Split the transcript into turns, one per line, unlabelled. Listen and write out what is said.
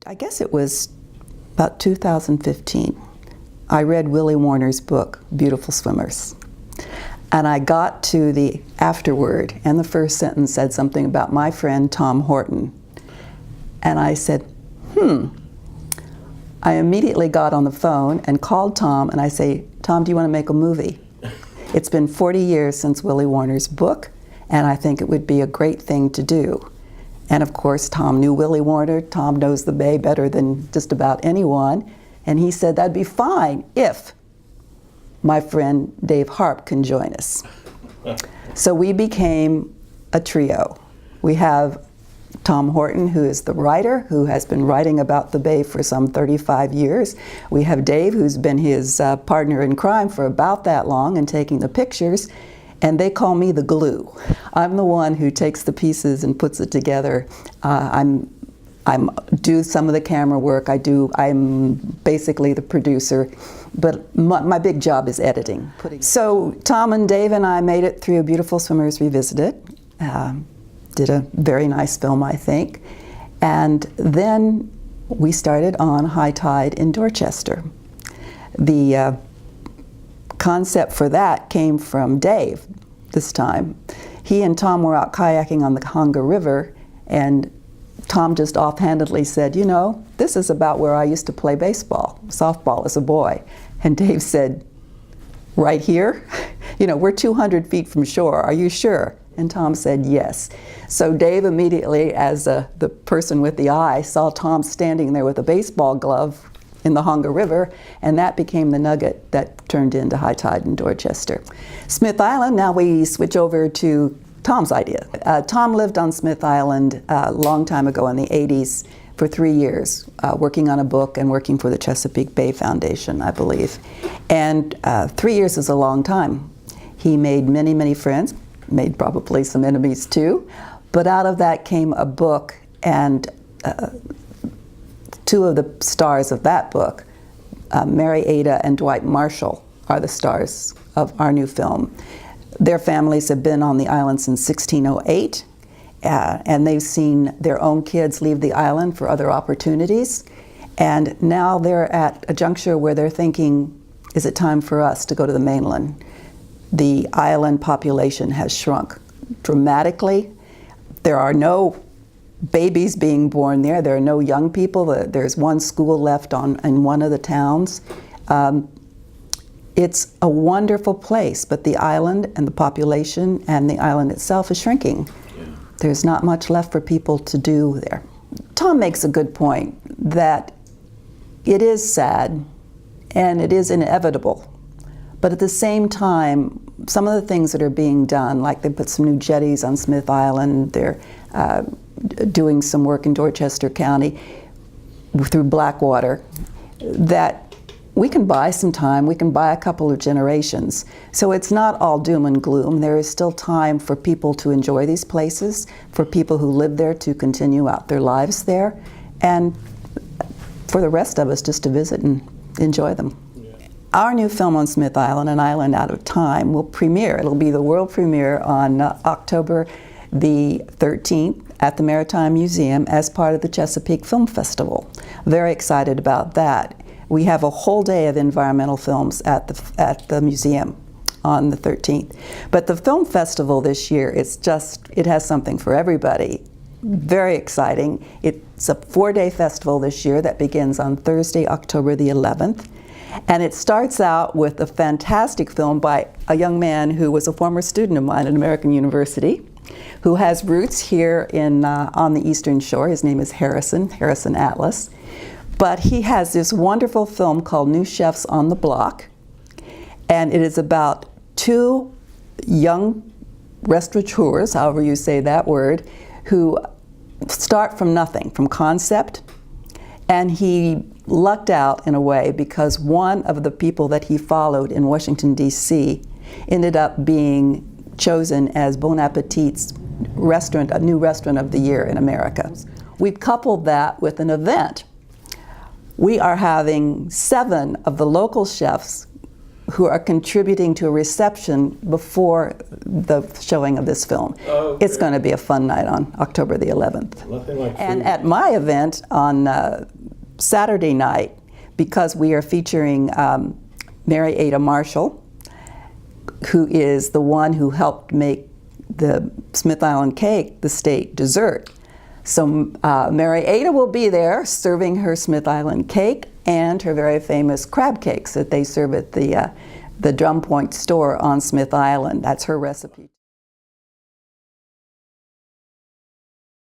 I guess it was about 2015. I read Willie Warner's book, Beautiful Swimmers. And I got to the afterword, and the first sentence said something about my friend Tom Horton. And I said, I immediately got on the phone and called Tom, and I say, Tom, do you want to make a movie? It's been 40 years since Willie Warner's book, and I think it would be a great thing to do. And of course, Tom knew Willie Warner. Tom knows the Bay better than just about anyone. And he said, that'd be fine if my friend Dave Harp can join us. So we became a trio. We have Tom Horton, who is the writer, who has been writing about the Bay for some 35 years. We have Dave, who's been his partner in crime for about that long and taking the pictures. And they call me the glue. I'm the one who takes the pieces and puts it together. I'm do some of the camera work. I'm basically the producer, but my big job is editing. So Tom and Dave and I made it through Beautiful Swimmers Revisited. Did a very nice film, I think. And then we started on High Tide in Dorchester. The concept for that came from Dave this time. He and Tom were out kayaking on the Conga River, and Tom just offhandedly said, you know, this is about where I used to play baseball, softball as a boy. And Dave said, right here? You know, we're 200 feet from shore, are you sure? And Tom said, yes. So Dave immediately, as the person with the eye, saw Tom standing there with a baseball glove in the Conga River, and that became the nugget that turned into High Tide in Dorchester. Smith Island, now we switch over to Tom's idea. Tom lived on Smith Island a long time ago in the 80s for 3 years, working on a book and working for the Chesapeake Bay Foundation, I believe. And 3 years is a long time. He made many, many friends, made probably some enemies too, but out of that came a book, and two of the stars of that book, Mary Ada and Dwight Marshall, are the stars of our new film. Their families have been on the island since 1608, and they've seen their own kids leave the island for other opportunities. And now they're at a juncture where they're thinking, is it time for us to go to the mainland? The island population has shrunk dramatically. There are no babies being born there. There are no young people. There's one school left in one of the towns. It's a wonderful place, but the island and the population and the island itself is shrinking. Yeah. There's not much left for people to do there. Tom makes a good point that it is sad and it is inevitable, but at the same time, some of the things that are being done, like they put some new jetties on Smith Island, they're doing some work in Dorchester County through Blackwater, that we can buy some time, we can buy a couple of generations. So it's not all doom and gloom. There is still time for people to enjoy these places, for people who live there to continue out their lives there, and for the rest of us just to visit and enjoy them. Yeah. Our new film on Smith Island, An Island Out of Time, will premiere. It'll be the world premiere on October the 13th at the Maritime Museum as part of the Chesapeake Film Festival. Very excited about that. We have a whole day of environmental films at the museum on the 13th. But the film festival this year, it has something for everybody. Very exciting. It's a 4-day festival this year that begins on Thursday, October the 11th. And it starts out with a fantastic film by a young man who was a former student of mine at American University, who has roots here on the Eastern Shore. His name is Harrison Atlas. But he has this wonderful film called New Chefs on the Block, and it is about two young restaurateurs, however you say that word, who start from nothing, from concept, and he lucked out in a way because one of the people that he followed in Washington, D.C. ended up being chosen as Bon Appetit's new restaurant of the year in America. We've coupled that with an event. We are having 7 of the local chefs who are contributing to a reception before the showing of this film.
Okay.
It's going to be a fun night on October the 11th.
Nothing like
And
food.
at my event on Saturday night, because we are featuring Mary Ada Marshall, who is the one who helped make the Smith Island cake the state dessert. So Mary Ada will be there serving her Smith Island cake and her very famous crab cakes that they serve at the Drum Point store on Smith Island. That's her recipe.